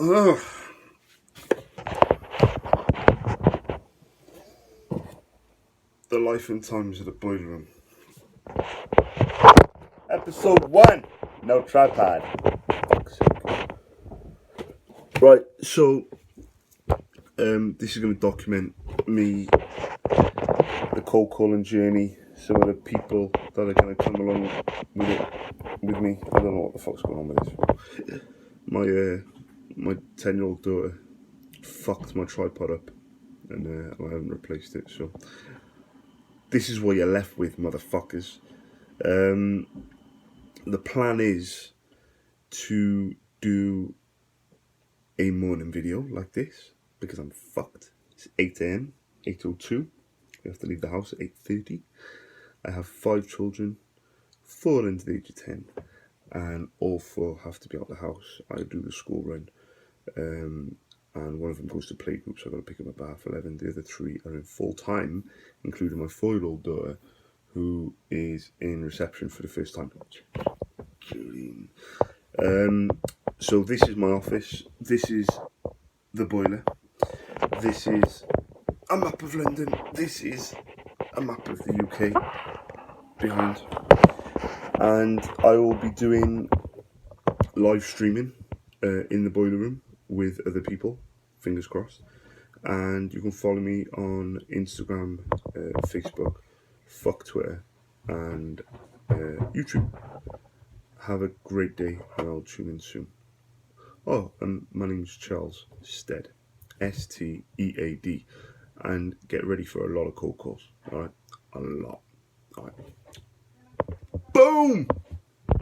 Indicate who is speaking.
Speaker 1: Ugh. The Life and Times of the Boiler Room. Episode 1. No tripod. Fuck's sake. Right, so this is going to document me, the cold calling journey, some of the people that are going to come along with me. I don't know what the fuck's going on with this. My 10-year-old daughter fucked my tripod up, and I haven't replaced it. So this is what you're left with, motherfuckers. The plan is to do a morning video like this because I'm fucked. It's 8 a.m, 8:02. I have to leave the house at 8:30. I have 5 children, 4 under the age of 10, and all 4 have to be out of the house. I do the school run, and one of them goes to playgroup, so I've got to pick him up at 11:30. The other 3 are in full time, including my 4-year-old daughter, who is in reception for the first time. Julian. So this is my office. This is the boiler. This is a map of London. This is a map of the UK behind. And I will be doing live streaming in the boiler room with other people, fingers crossed. And you can follow me on Instagram, Facebook, fuck Twitter, and YouTube. Have a great day, and I'll tune in soon. Oh, and my name's Charles Stead, Stead, and get ready for a lot of cold calls. All right, a lot. All right. Boom.